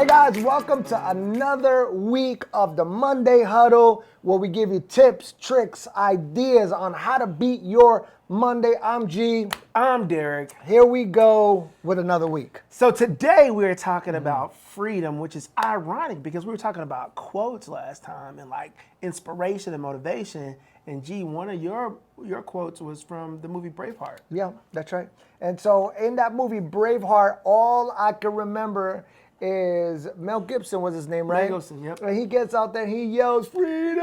guys, welcome to another week of the Monday Huddle, where we give you tips, tricks, ideas on how to beat your Monday. I'm G. I'm Derek. Here we go with another week. So today we're talking about freedom, which is ironic because we were talking about quotes last time and like inspiration and motivation. And G, one of your quotes was from the movie Braveheart. Yeah, that's right. And so in that movie Braveheart, all I can remember is Mel Gibson was his name, right? Mel Gibson, yep. And he gets out there and he yells, "Freedom!"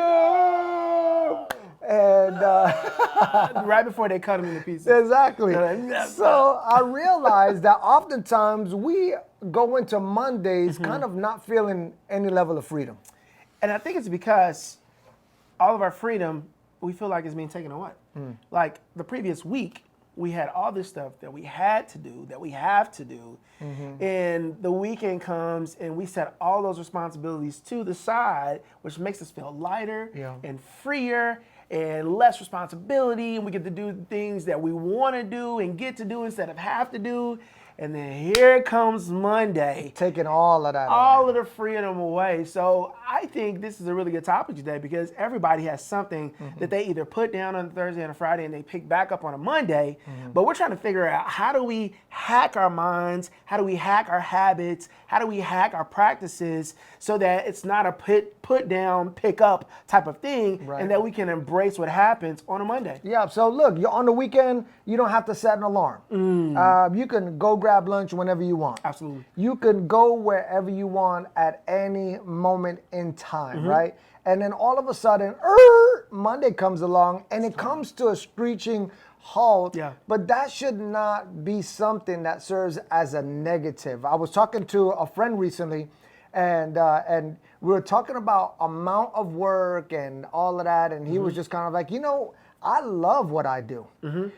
And Right before they cut him into pieces. exactly. So I realized that oftentimes we go into Mondays kind of not feeling any level of freedom. And I think it's because all of our freedom, we feel like it's being taken away. Like the previous week, we had all this stuff that we had to do, that we have to do. And the weekend comes and we set all those responsibilities to the side, which makes us feel lighter and freer and less responsibility. And we get to do things that we want to do and get to do instead of have to do. And then here comes Monday. Taking all of that all of the freedom away. So I think this is a really good topic today because everybody has something that they either put down on Thursday and a Friday and they pick back up on a Monday. But we're trying to figure out, how do we hack our minds? How do we hack our habits? How do we hack our practices so that it's not a put down, pick up type of thing, and that we can embrace what happens on a Monday? Yeah, so look, you're on the weekend, you don't have to set an alarm. You can go grab lunch whenever you want. Absolutely. You can go wherever you want at any moment in time, right? And then all of a sudden, Monday comes along and it comes to a screeching halt. Yeah. But that should not be something that serves as a negative. I was talking to a friend recently, and we were talking about amount of work and all of that, and he was just kind of like, I love what I do.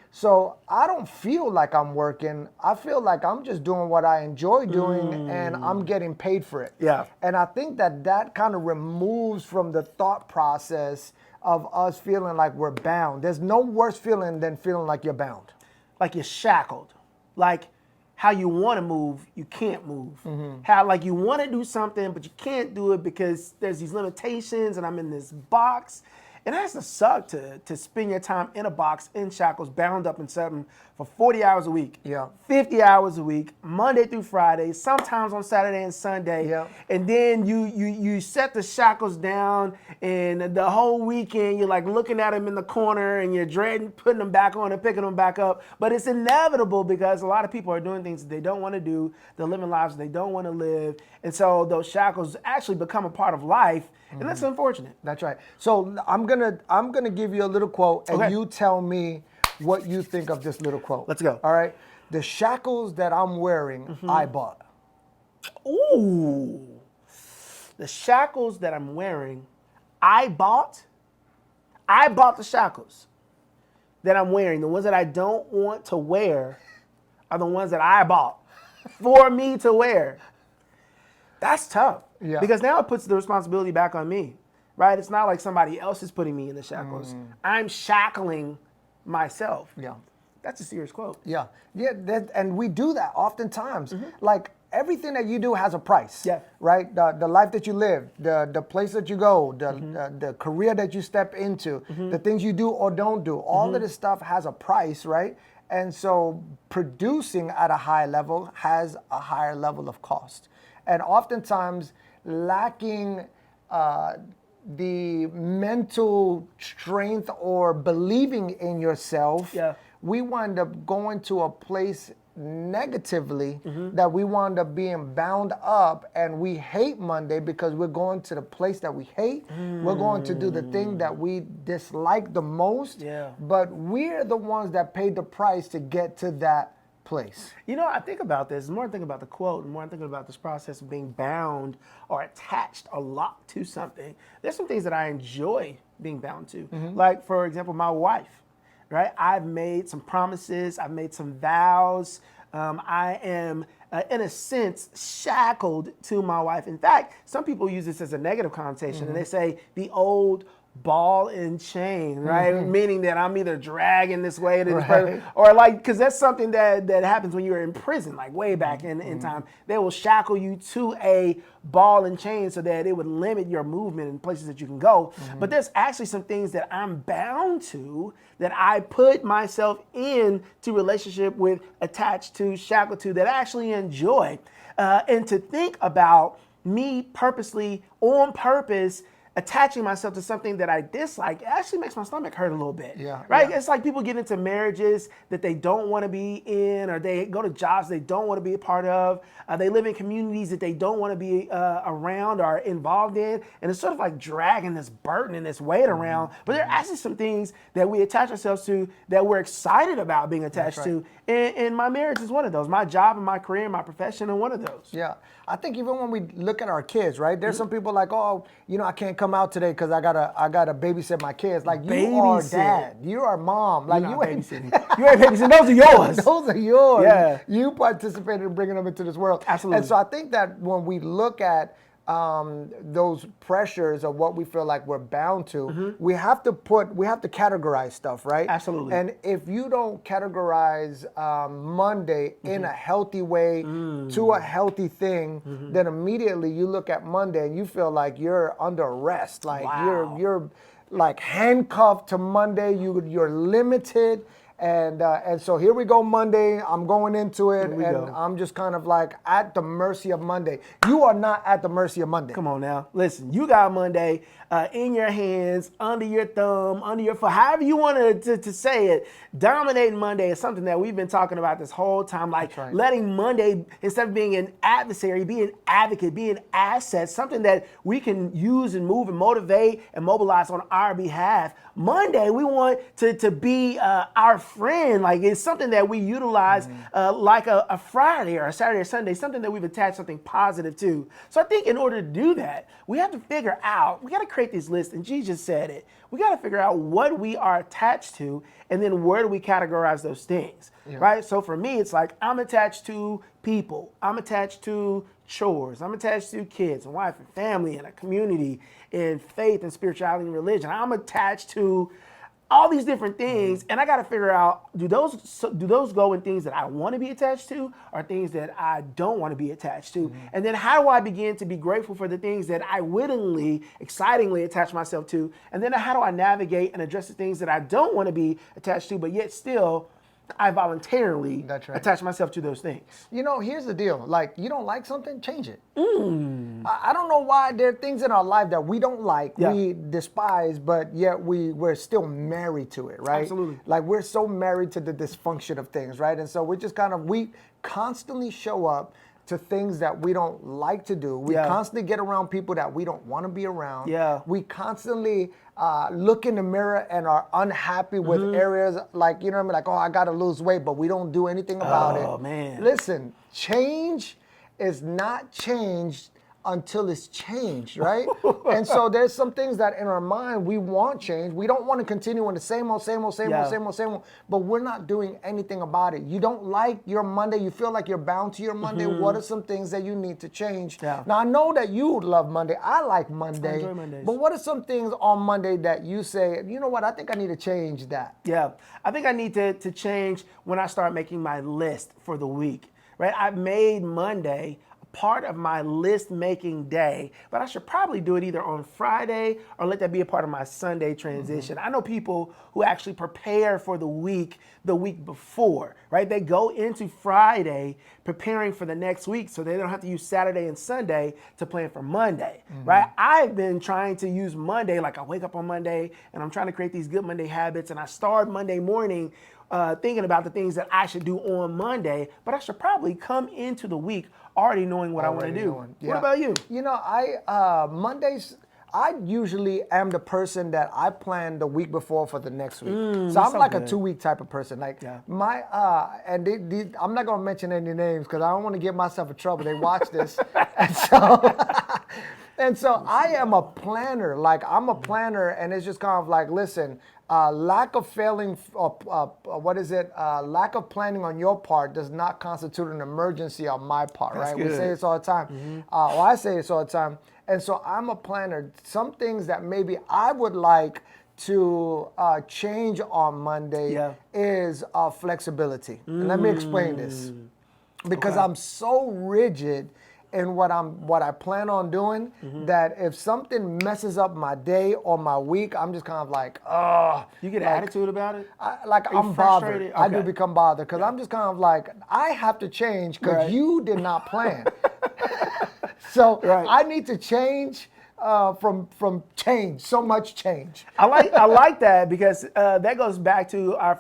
So I don't feel like I'm working. I feel like I'm just doing what I enjoy doing and I'm getting paid for it. Yeah. And I think that kind of removes from the thought process of us feeling like we're bound. There's no worse feeling than feeling like you're bound. Like you're shackled. Like how you want to move, you can't move. How like you want to do something, but you can't do it because there's these limitations and I'm in this box. And it has to suck to spend your time in a box, in shackles, bound up in something for 40 hours a week, 50 hours a week, Monday through Friday, sometimes on Saturday and Sunday. And then you set the shackles down, and the whole weekend you're like looking at them in the corner and you're dreading putting them back on and picking them back up. But it's inevitable because a lot of people are doing things that they don't want to do. They're living lives they don't want to live. And so those shackles actually become a part of life. And that's unfortunate. That's right. So I'm gonna give you a little quote, and you tell me what you think of this little quote. Let's go. All right. The shackles that I'm wearing, I bought. Ooh. The shackles that I'm wearing, I bought. I bought the shackles that I'm wearing. The ones that I don't want to wear are the ones that I bought for me to wear. That's tough. Yeah. Because now it puts the responsibility back on me, right? It's not like somebody else is putting me in the shackles. I'm shackling myself. Yeah. That's a serious quote. Yeah. And we do that oftentimes. Like everything that you do has a price. Yeah. Right? The life that you live, the place that you go, the career that you step into, the things you do or don't do. All of this stuff has a price, right? And so producing at a high level has a higher level of cost. And oftentimes lacking the mental strength or believing in yourself, we wind up going to a place negatively that we wind up being bound up, and we hate Monday because we're going to the place that we hate. We're going to do the thing that we dislike the most, but we're the ones that paid the price to get to that place. I think about this. The more I think about the quote, the more I'm thinking about this process of being bound or attached a lot to something. There's some things that I enjoy being bound to. Like, for example, my wife, right? I've made some promises. I've made some vows. I am, in a sense, shackled to my wife. In fact, some people use this as a negative connotation, and they say the old ball and chain, right? Meaning that I'm either dragging this way to this Right. person, or like, because that's something that happens when you're in prison, like way back in time. They will shackle you to a ball and chain so that it would limit your movement in places that you can go. But there's actually some things that I'm bound to, that I put myself in to relationship with, attached to, shackled to, that I actually enjoy. And to think about me purposely, on purpose, attaching myself to something that I dislike, it actually makes my stomach hurt a little bit. Yeah, Right? yeah. It's like people get into marriages that they don't want to be in, or they go to jobs they don't want to be a part of. They live in communities that they don't want to be around or involved in. And it's sort of like dragging this burden and this weight around. But there are actually some things that we attach ourselves to that we're excited about being attached to. And my marriage is one of those. My job and my career and my profession are one of those. Yeah, I think even when we look at our kids, right? There's some people like, oh, I can't come out today because I gotta babysit my kids. Like, you are Babysit. dad, you are mom. Like, You're you not ain't babysitting. You ain't babysitting. Those are yours. Those are yours. Yeah. You participated in bringing them into this world. Absolutely. And so I think that when we look at those pressures of what we feel like we're bound to, we have to categorize stuff, right? Absolutely. And if you don't categorize Monday in a healthy way to a healthy thing, then immediately you look at Monday and you feel like you're under arrest, like Wow. you're like handcuffed to Monday. You're limited. And so here we go, Monday. I'm going into it, and go. I'm just kind of like at the mercy of Monday. You are not at the mercy of Monday. Come on now. Listen, you got Monday in your hands, under your thumb, under your foot, however you want to say it. Dominating Monday is something that we've been talking about this whole time. Like letting Monday, instead of being an adversary, be an advocate, be an asset, something that we can use and move and motivate and mobilize on our behalf. Monday, we want to be our friend. Like, it's something that we utilize like a Friday or a Saturday or Sunday, something that we've attached something positive to. So I think in order to do that, we have to figure out, we got to create these lists, and Jesus said it. We got to figure out what we are attached to, and then where do we categorize those things, right? So for me, it's like I'm attached to people. I'm attached to chores. I'm attached to kids and wife and family and a community and faith and spirituality and religion. I'm attached to all these different things, and I got to figure out, do those go in things that I want to be attached to, or things that I don't want to be attached to? And then how do I begin to be grateful for the things that I willingly, excitingly attach myself to? And then how do I navigate and address the things that I don't want to be attached to, but yet still I voluntarily attach myself to those things? Here's the deal. Like, you don't like something, change it. I don't know why there are things in our life that we don't like, we despise, but yet we're still married to it, right? Absolutely. Like, we're so married to the dysfunction of things, right? And so we just we constantly show up to things that we don't like to do. We constantly get around people that we don't want to be around. We constantly look in the mirror and are unhappy with areas like, like, oh, I got to lose weight, but we don't do anything about it. Oh, man. Listen, change is not changed until it's changed, right? And so there's some things that in our mind we want change. We don't want to continue in the same old, but we're not doing anything about it. You don't like your Monday. You feel like you're bound to your Monday. What are some things that you need to change? Now, I know that you love Monday. I like Monday. I enjoy Mondays. But what are some things on Monday that you say, you know what, I think I need to change that? Yeah, I think I need to change when I start making my list for the week, right? I've made Monday part of my list making day, but I should probably do it either on Friday or let that be a part of my Sunday transition. I know people who actually prepare for the week before, right? They go into Friday preparing for the next week so they don't have to use Saturday and Sunday to plan for Monday, right? I've been trying to use Monday, like I wake up on Monday and I'm trying to create these good Monday habits, and I start Monday morning thinking about the things that I should do on Monday, but I should probably come into the week already knowing what I want to do. What about you? Mondays, I usually am the person that I plan the week before for the next week. So I'm so like good. a 2-week type of person. Like I'm not gonna mention any names because I don't want to get myself in trouble. They watch this, and so And so I am a planner. Like I'm a planner, and it's just kind of like, listen, lack of failing, what is it? Lack of planning on your part does not constitute an emergency on my part, That's right? We good. say this all the time. Or I say this all the time. And so I'm a planner. Some things that maybe I would like to change on Monday is flexibility. And let me explain this. Because I'm so rigid in what I plan on doing that if something messes up my day or my week, I'm just kind of like, You get an attitude about it? I'm bothered. frustrated? I do Okay. become bothered because I'm just kind of like, I have to change because Right. you did not plan. So Right. I need to change from change, so much change. I like that because that goes back to our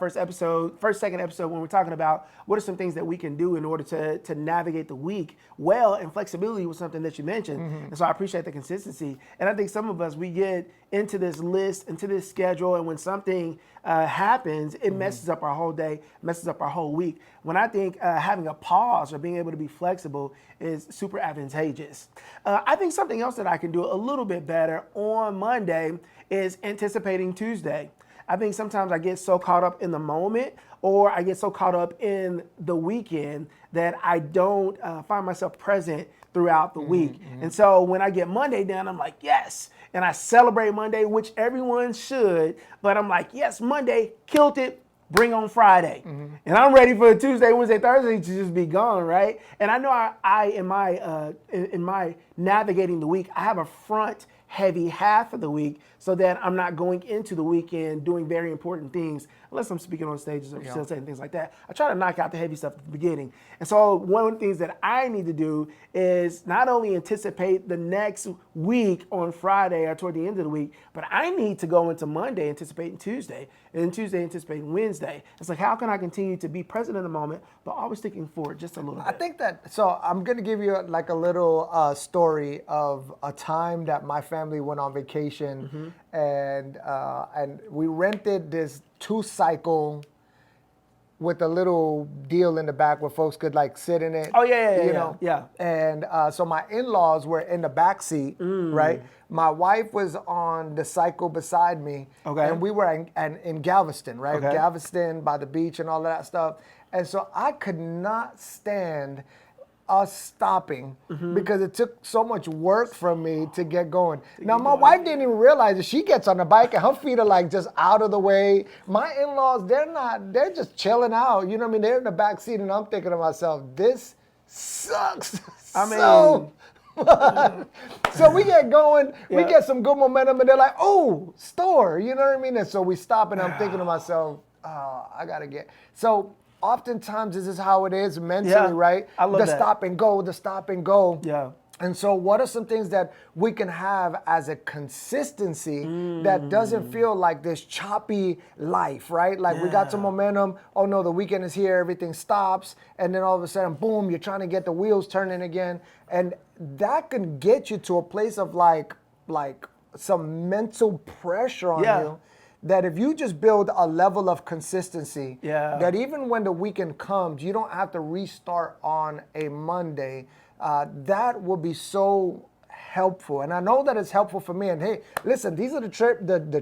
second episode when we're talking about what are some things that we can do in order to navigate the week well, and flexibility was something that you mentioned. And so I appreciate the consistency. And I think some of us, we get into this list, into this schedule, and when something happens, it messes up our whole day, messes up our whole week. When I think having a pause or being able to be flexible is super advantageous. I think something else that I can do a little bit better on Monday is anticipating Tuesday. I think sometimes I get so caught up in the moment, or I get so caught up in the weekend that I don't find myself present throughout the week. And so when I get Monday done, I'm like, yes. And I celebrate Monday, which everyone should, but I'm like, yes, Monday, killed it, bring on Friday. And I'm ready for Tuesday, Wednesday, Thursday to just be gone, right? And I know I in my navigating the week, I have a front heavy half of the week so that I'm not going into the weekend doing very important things, unless I'm speaking on stages or facilitating things like that. I try to knock out the heavy stuff at the beginning. And so one of the things that I need to do is not only anticipate the next week on Friday or toward the end of the week, but I need to go into Monday anticipating Tuesday, and then Tuesday anticipating Wednesday. It's like, how can I continue to be present in the moment, but always thinking forward just a little bit? I think that, so I'm going to give you like a little story of a time that my family went on vacation, and we rented this 2-cycle with a little deal in the back where folks could like sit in it. Oh, yeah, you know? And so my in-laws were in the back seat, right? My wife was on the cycle beside me, and we were in Galveston, right? Galveston by the beach and all of that stuff. And so I could not stand us stopping because it took so much work from me to get going. Now, my wife didn't even realize that she gets on the bike and her feet are like just out of the way. My in-laws, they're just chilling out. You know what I mean? They're in the back seat and I'm thinking to myself, this sucks. I mean, so we get going, we get some good momentum, and they're like, oh, store, you know what I mean? And so we stop, and I'm thinking to myself, oh, I gotta get. So oftentimes this is how it is mentally, right? I love the that. stop and go, the stop and go. Yeah. And so what are some things that we can have as a consistency that doesn't feel like this choppy life, right? Like we got some momentum. Oh no, the weekend is here, everything stops. And then all of a sudden, boom, you're trying to get the wheels turning again. And that can get you to a place of like some mental pressure on you. That if you just build a level of consistency, that even when the weekend comes, you don't have to restart on a Monday. That will be so helpful. And I know that it's helpful for me. And hey, listen, these are the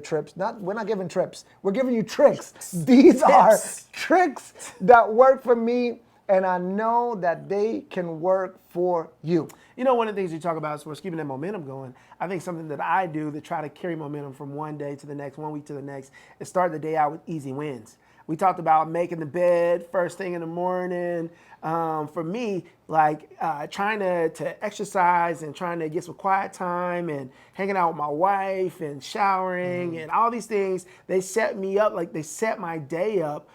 trips. We're not giving trips. We're giving you tricks. These are tricks that work for me. And I know that they can work for you. You know, one of the things you talk about is keeping that momentum going. I think something that I do to try to carry momentum from one day to the next, 1 week to the next, is start the day out with easy wins. We talked about making the bed first thing in the morning. For me, like trying to exercise and trying to get some quiet time and hanging out with my wife and showering and all these things, they set me up, like they set my day up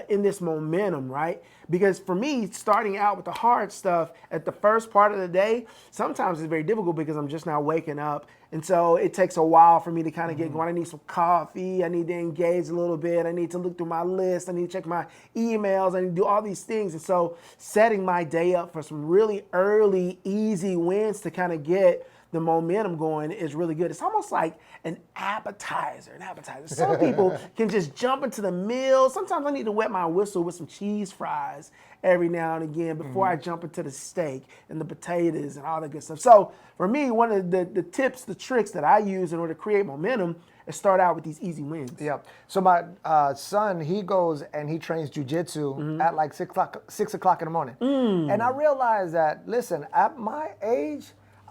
in this momentum, right? Because for me, starting out with the hard stuff at the first part of the day, sometimes it's very difficult because I'm just now waking up. And so it takes a while for me to kind of get going. I need some coffee. I need to engage a little bit. I need to look through my list. I need to check my emails. I need to do all these things. And so setting my day up for some really early, easy wins to kind of get the momentum going is really good. It's almost like an appetizer. Some people can just jump into the meal. Sometimes I need to wet my whistle with some cheese fries every now and again before I jump into the steak and the potatoes and all that good stuff. So for me, one of the tips, the tricks that I use in order to create momentum is start out with these easy wins. Yep. So my son, he goes and he trains jujitsu at like 6 o'clock in the morning. And I realized that, listen, at my age,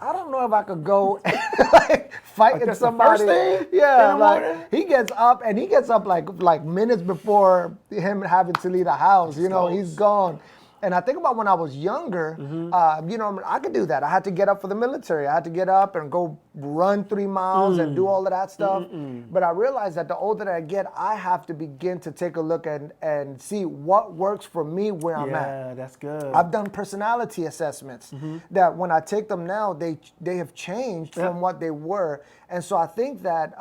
I don't know if I could go and like fighting that's somebody. the first thing Yeah, in the morning? he gets up like minutes before him having to leave the house. You know, he's gone. And I think about when I was younger, you know, I could do that. I had to get up for the military. I had to get up and go run 3 miles and do all of that stuff. But I realized that the older that I get, I have to begin to take a look and see what works for me where I'm at. Yeah, that's good. I've done personality assessments that when I take them now, they have changed from what they were. And so I think that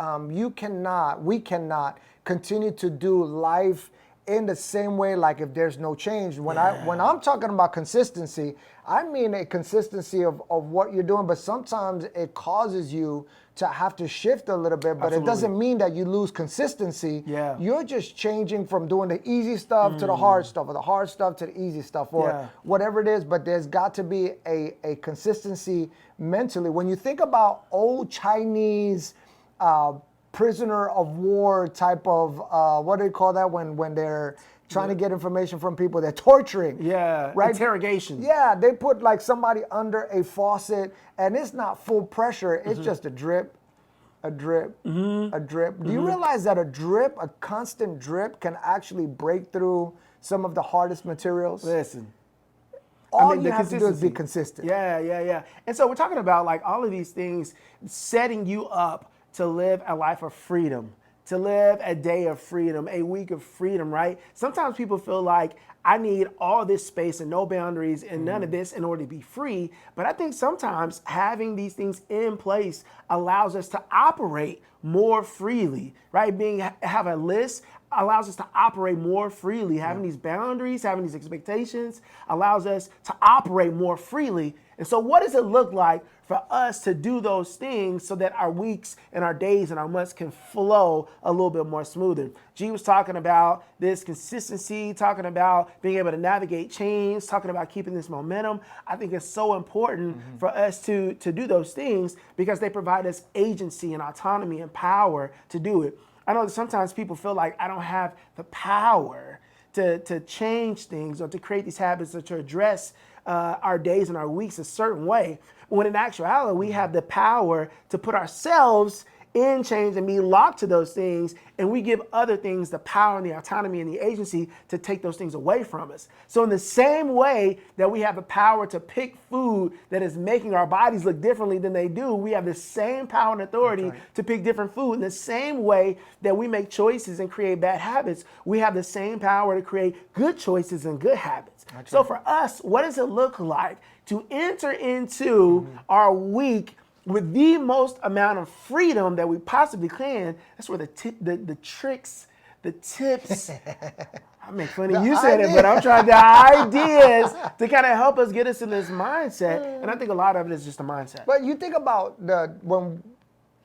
we cannot continue to do life in the same way, like if there's no change. When I'm talking about consistency, I mean a consistency of what you're doing, but sometimes it causes you to have to shift a little bit, but it doesn't mean that you lose consistency. Yeah. You're just changing from doing the easy stuff to the hard stuff, or the hard stuff to the easy stuff, or whatever it is, but there's got to be a consistency mentally. When you think about old Chinese prisoner of war type of, what do they call that when they're trying to get information from people? They're torturing. Yeah, right? interrogation. Yeah, they put like somebody under a faucet and it's not full pressure. It's just a drip, a drip, a drip. Do you realize that a constant drip can actually break through some of the hardest materials? Listen. All you have to do is be consistent. Yeah. And so we're talking about like all of these things setting you up to live a life of freedom, to live a day of freedom, a week of freedom, right? Sometimes people feel like I need all this space and no boundaries and none of this in order to be free. But I think sometimes having these things in place allows us to operate more freely, right? Have a list allows us to operate more freely. Having these boundaries, having these expectations allows us to operate more freely. And so what does it look like for us to do those things so that our weeks and our days and our months can flow a little bit more smoother? G was talking about this consistency, talking about being able to navigate change, talking about keeping this momentum. I think it's so important for us to do those things because they provide us agency and autonomy and power to do it. I know that sometimes people feel like I don't have the power to change things or to create these habits or to address our days and our weeks a certain way, when in actuality, we have the power to put ourselves in change and be locked to those things, and we give other things the power and the autonomy and the agency to take those things away from us. So in the same way that we have the power to pick food that is making our bodies look differently than they do, we have the same power and authority to pick different food. In the same way that we make choices and create bad habits, we have the same power to create good choices and good habits. So for us, what does it look like to enter into our week with the most amount of freedom that we possibly can? That's where the tricks, the tips, I make fun of you saying it, but I'm trying the ideas to kind of help us get us in this mindset. And I think a lot of it is just a mindset. But you think about when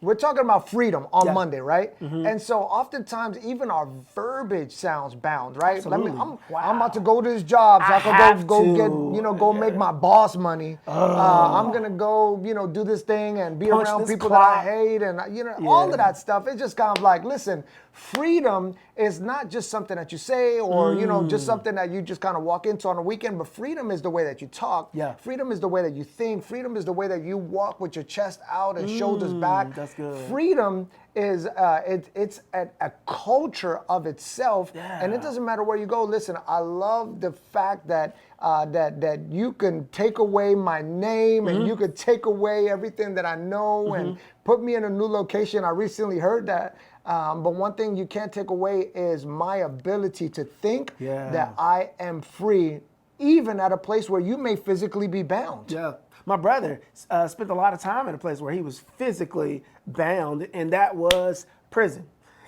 we're talking about freedom on Monday, right? And so oftentimes even our verbiage sounds bound, right? Absolutely. I'm about to go to this job so I can go make my boss money. I'm gonna go, do this thing and be Punch around this people clock. that I hate and all of that stuff. It's just kind of like, listen, freedom is not just something that you say or just something that you just kind of walk into on a weekend, but freedom is the way that you talk. Yeah. Freedom is the way that you think. Freedom is the way that you walk with your chest out and shoulders back. That's good. Freedom is it's a culture of itself, and it doesn't matter where you go. Listen, I love the fact that that you can take away my name and you could take away everything that I know and put me in a new location. I recently heard that. But one thing you can't take away is my ability to think that I am free, even at a place where you may physically be bound. Yeah. My brother spent a lot of time in a place where he was physically bound, and that was prison.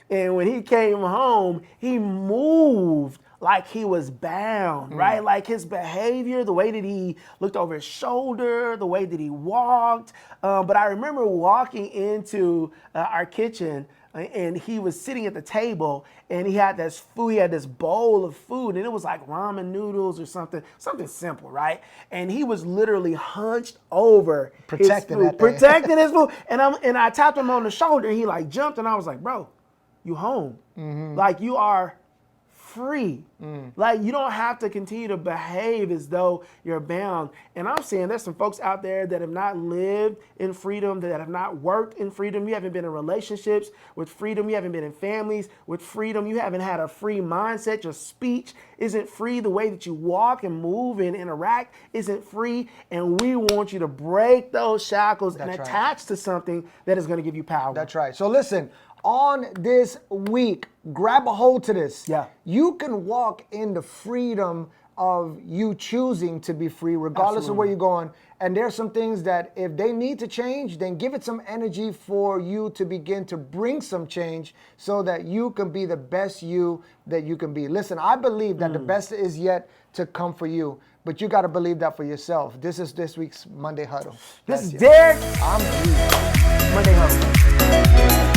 And when he came home, he moved like he was bound, right? Like his behavior, the way that he looked over his shoulder, the way that he walked. But I remember walking into our kitchen and he was sitting at the table and he had this food, he had this bowl of food and it was like ramen noodles or something simple, right? And he was literally hunched over Protecting his that food, thing. protecting his food. And I tapped him on the shoulder and he like jumped and I was like, bro, you home. Like you are free. Like you don't have to continue to behave as though you're bound. And I'm saying there's some folks out there that have not lived in freedom, that have not worked in freedom. You haven't been in relationships with freedom. You haven't been in families with freedom. You haven't had a free mindset. Your speech isn't free. The way that you walk and move and interact isn't free. And we want you to break those shackles and That's right. attach to something that is going to give you power. That's right. So listen, on this week, grab a hold to this. Yeah. You can walk in the freedom of you choosing to be free, regardless of where you're going. And there's some things that if they need to change, then give it some energy for you to begin to bring some change so that you can be the best you that you can be. Listen, I believe that the best is yet to come for you, but you got to believe that for yourself. This is this week's Monday Huddle. This is That's it. Derek. I'm G. Monday Huddle.